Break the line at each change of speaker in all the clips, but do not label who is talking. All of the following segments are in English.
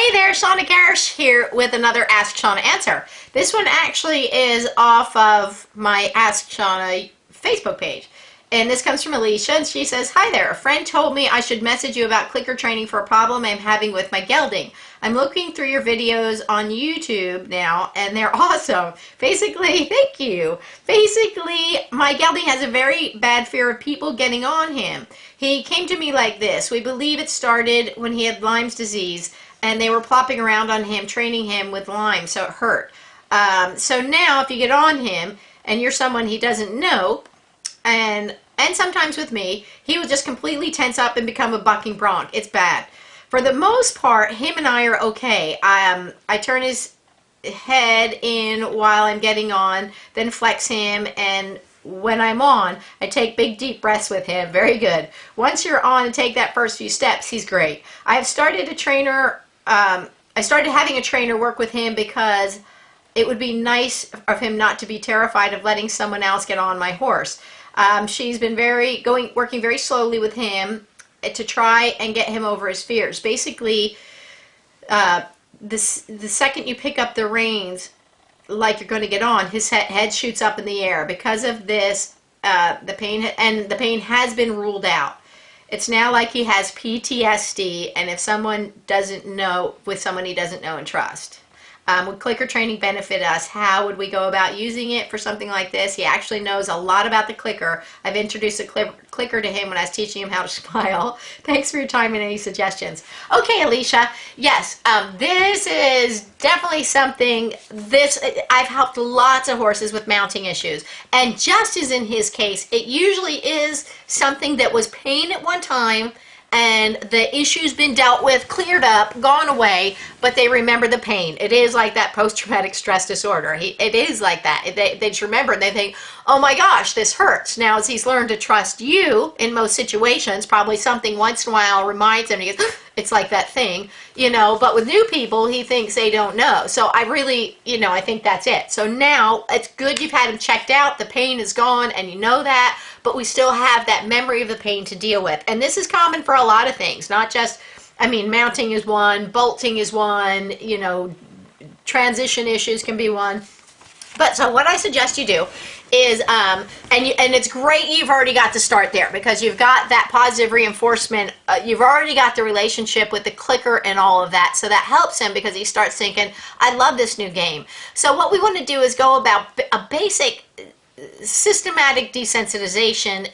Hey there, Shawna Karrasch here with another Ask Shawna answer. This one actually is off of my Ask Shawna Facebook page. And this comes from Alicia, and she says, "Hi there, a friend told me I should message you about clicker training for a problem I'm having with my gelding. I'm looking through your videos on YouTube now, and they're awesome. Basically, thank you. Basically, my gelding has a very bad fear of people getting on him. He came to me like this. We believe it started when he had Lyme's disease, and they were plopping around on him, training him with Lyme, so it hurt. So now, if you get on him, and you're someone he doesn't know, and sometimes with me, he will just completely tense up and become a bucking bronc. It's bad. For the most part, him and I are okay. I turn his head in while I'm getting on, then flex him, and when I'm on, I take big deep breaths with him. Very good. Once you're on and take that first few steps, he's great. I have started a trainer, I started having a trainer work with him because it would be nice of him not to be terrified of letting someone else get on my horse. She's been working very slowly with him to try and get him over his fears. Basically, the second you pick up the reins, like you're going to get on, his head shoots up in the air. Because of this, the pain has been ruled out. It's now like he has PTSD, and if someone doesn't know, with someone he doesn't know and trust. Would clicker training benefit us? How would we go about using it for something like this? He actually knows a lot about the clicker. I've introduced a clicker to him when I was teaching him how to smile. Thanks for your time and any suggestions. Okay, Alicia. Yes, this is definitely something. I've helped lots of horses with mounting issues. And just as in his case, it usually is something that was pain at one time, and the issue's been dealt with, cleared up, gone away, but they remember the pain. It is like that post-traumatic stress disorder. It is like that. They just remember and they think, oh my gosh, this hurts. Now, as he's learned to trust you in most situations, probably something once in a while reminds him, he goes, it's like that thing, but with new people, he thinks they don't know. So I really, I think that's it. So now it's good you've had him checked out, the pain is gone, and you know that, but we still have that memory of the pain to deal with. And this is common for a lot of things, not just, mounting is one, bolting is one, transition issues can be one. But so what I suggest you do is, and it's great you've already got to start there, because you've got that positive reinforcement, you've already got the relationship with the clicker and all of that, so that helps him because he starts thinking, I love this new game. So what we want to do is go about a basic systematic desensitization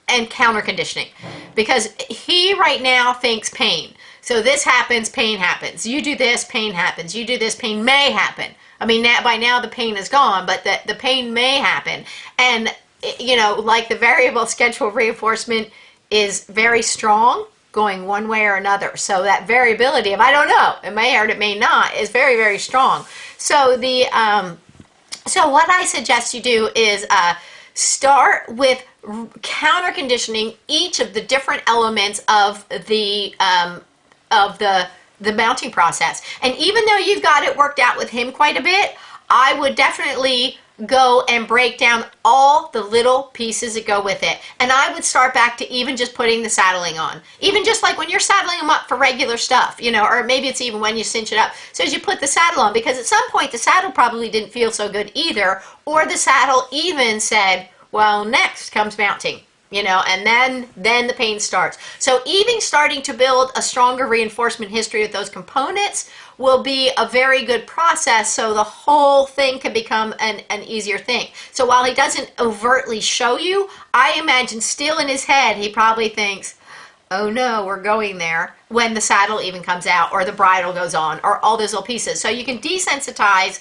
and counter conditioning, because he right now thinks pain. So this happens, pain happens. You do this, pain happens. You do this, pain may happen. By now the pain is gone, but the pain may happen. And, like the variable schedule reinforcement is very strong, going one way or another. So that variability of, I don't know, it may or it may not, is very, very strong. So so what I suggest you do is start with counter conditioning each of the different elements of the mounting process. And even though you've got it worked out with him quite a bit, I would definitely go and break down all the little pieces that go with it. And I would start back to even just putting the saddling on. Even just like when you're saddling them up for regular stuff, or maybe it's even when you cinch it up. So as you put the saddle on, because at some point the saddle probably didn't feel so good either, or the saddle even said, well, next comes mounting. And then the pain starts. So even starting to build a stronger reinforcement history with those components will be a very good process, so the whole thing can become an easier thing. So while he doesn't overtly show you, I imagine still in his head, he probably thinks, oh no, we're going there, when the saddle even comes out, or the bridle goes on, or all those little pieces. So you can desensitize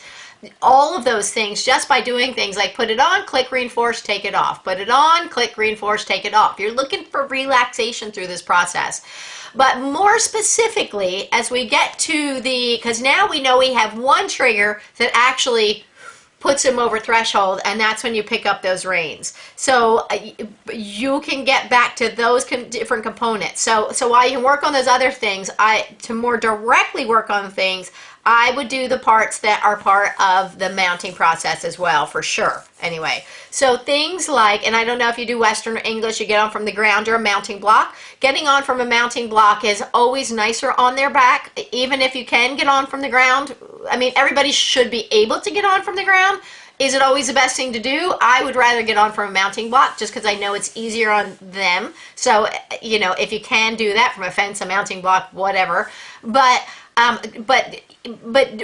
all of those things just by doing things like put it on, click, reinforce, take it off. Put it on, click, reinforce, take it off. You're looking for relaxation through this process. But more specifically, as we get to because now we know we have one trigger that actually puts him over threshold, and that's when you pick up those reins. So you can get back to those different components. So while you can work on those other things, to more directly work on things, I would do the parts that are part of the mounting process as well, for sure. Anyway, so things like, and I don't know if you do Western or English, you get on from the ground or a mounting block. Getting on from a mounting block is always nicer on their back, even if you can get on from the ground. I mean, everybody should be able to get on from the ground. Is it always the best thing to do? I would rather get on from a mounting block just because I know it's easier on them. So, you know, if you can do that from a fence, a mounting block, whatever. But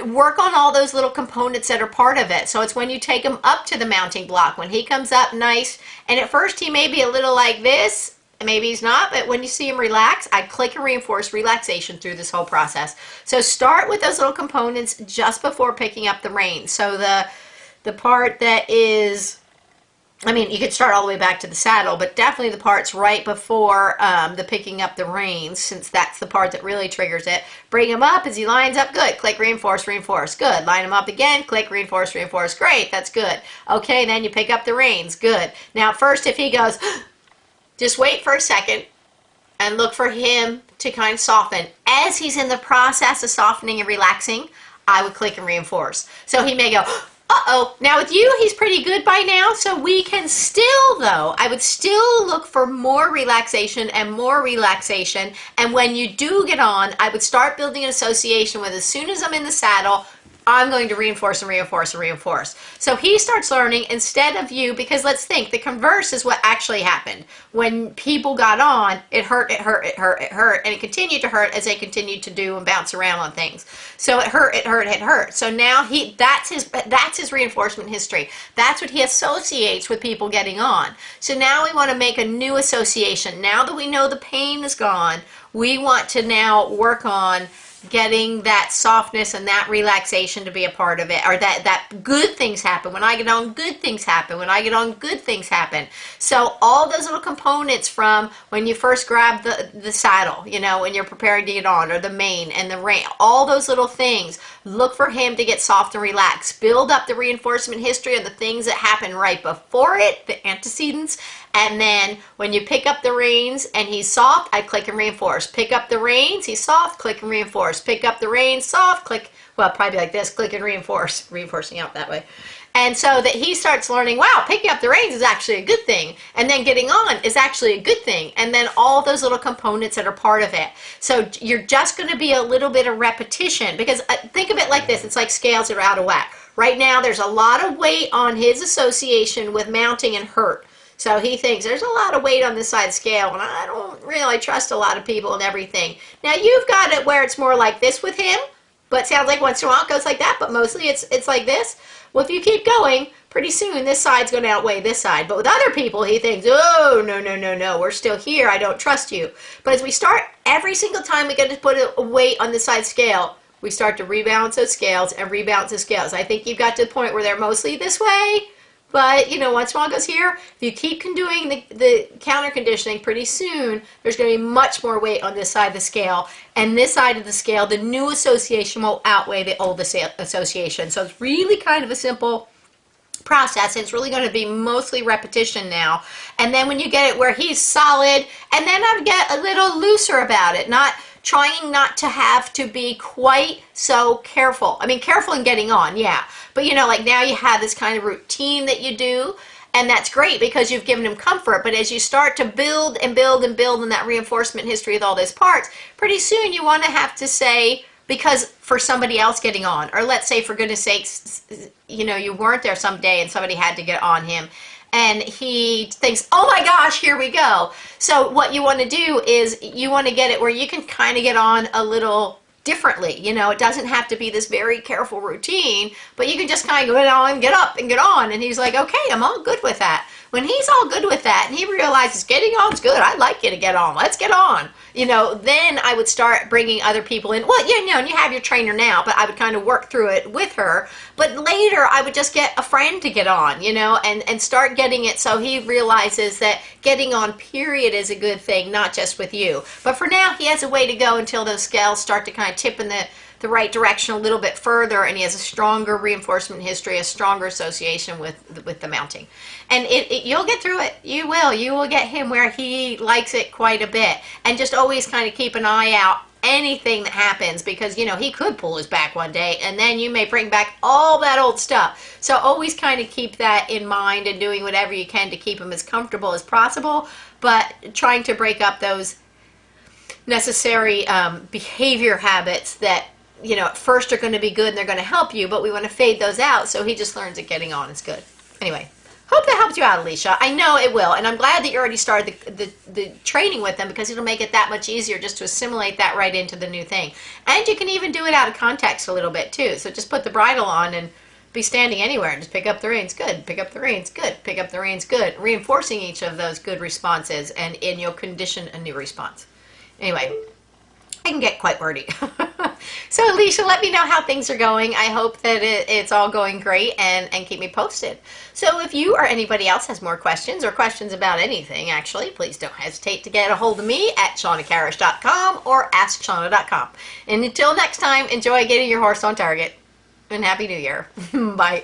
work on all those little components that are part of it. So it's when you take him up to the mounting block, when he comes up nice, and at first he may be a little like this, maybe he's not, but when you see him relax, I click and reinforce relaxation through this whole process. So start with those little components just before picking up the reins. So the part that is, I mean, you could start all the way back to the saddle, but definitely the parts right before the picking up the reins, since that's the part that really triggers it. Bring him up as he lines up. Good. Click, reinforce, reinforce. Good. Line him up again. Click, reinforce, reinforce. Great. That's good. Okay, then you pick up the reins. Good. Now, first, if he goes, just wait for a second and look for him to kind of soften. As he's in the process of softening and relaxing, I would click and reinforce. So he may go, uh-oh. Now with you, he's pretty good by now, so we can still, though, I would still look for more relaxation and more relaxation. And when you do get on, I would start building an association with, as soon as I'm in the saddle, I'm going to reinforce and reinforce and reinforce. So he starts learning instead of you, because let's think, the converse is what actually happened. When people got on, it hurt, it hurt, it hurt, it hurt, and it continued to hurt as they continued to do and bounce around on things. So it hurt, it hurt, it hurt. So now that's his reinforcement history. That's what he associates with people getting on. So now we want to make a new association. Now that we know the pain is gone, we want to now work on getting that softness and that relaxation to be a part of it, or that good things happen. When I get on, good things happen. When I get on, good things happen. So all those little components from when you first grab the saddle, you know, when you're preparing to get on, or the mane and the rein, all those little things, look for him to get soft and relaxed. Build up the reinforcement history of the things that happen right before it, the antecedents. And then when you pick up the reins and he's soft, I click and reinforce. Pick up the reins, he's soft, click and reinforce. Pick up the reins, soft, click, well, probably like this, click and reinforce, reinforcing out that way. And so that he starts learning, wow, picking up the reins is actually a good thing. And then getting on is actually a good thing. And then all those little components that are part of it. So you're just going to be a little bit of repetition, because think of it like this. It's like scales that are out of whack. Right now, there's a lot of weight on his association with mounting and hurt. So he thinks there's a lot of weight on this side of the scale, and I don't really trust a lot of people and everything. Now, you've got it where it's more like this with him, but it sounds like once in a while it goes like that, but mostly it's like this. Well, if you keep going, pretty soon this side's going to outweigh this side. But with other people, he thinks, oh, no, no, no, no, we're still here. I don't trust you. But as we start, every single time we get to put a weight on the side scale, we start to rebalance those scales and rebalance the scales. I think you've got to the point where they're mostly this way. But, you know, once in a while it goes here. If you keep doing the counter conditioning, pretty soon there's going to be much more weight on this side of the scale. And this side of the scale, the new association will outweigh the old association. So it's really kind of a simple process. It's really going to be mostly repetition now. And then when you get it where he's solid, and then I'd get a little looser about it, trying not to have to be quite so careful. I mean, careful in getting on, yeah. But, you know, like now you have this kind of routine that you do, and that's great because you've given him comfort. But as you start to build and build and build in that reinforcement history with all those parts, pretty soon you want to have to say, because for somebody else getting on, or let's say, for goodness sakes, you know, you weren't there someday and somebody had to get on him, and he thinks, oh my gosh, here we go. So what you want to do is you want to get it where you can kind of get on a little differently. You know, it doesn't have to be this very careful routine, but you can just kind of go on, get up and get on. And he's like, okay, I'm all good with that. When he's all good with that and he realizes getting on's good, I'd like you to get on, let's get on, you know, then I would start bringing other people in. Well, you know, and you have your trainer now, but I would kind of work through it with her. But later I would just get a friend to get on, you know, and start getting it so he realizes that getting on period is a good thing, not just with you. But for now, he has a way to go until those scales start to kind of tip in the right direction a little bit further, and he has a stronger reinforcement history, a stronger association with the mounting. And you'll get through it. You will get him where he likes it quite a bit. And just always kind of keep an eye out anything that happens, because he could pull his back one day and then you may bring back all that old stuff. So always kind of keep that in mind and doing whatever you can to keep him as comfortable as possible, but trying to break up those necessary behavior habits that at first are going to be good and they're going to help you, but we want to fade those out so he just learns that getting on is good. Anyway, hope that helps you out, Alicia. I know it will, and I'm glad that you already started the training with them, because it'll make it that much easier just to assimilate that right into the new thing. And you can even do it out of context a little bit too. So just put the bridle on and be standing anywhere and just pick up the reins, good, pick up the reins, good, pick up the reins, good, reinforcing each of those good responses, and you'll condition a new response. Anyway, I can get quite wordy. So Alicia, let me know how things are going. I hope that it's all going great, and keep me posted. So if you or anybody else has more questions, or questions about anything, actually, please don't hesitate to get a hold of me at ShawnaKarrasch.com or AskShawna.com. And until next time, enjoy getting your horse on target, and Happy New Year. Bye.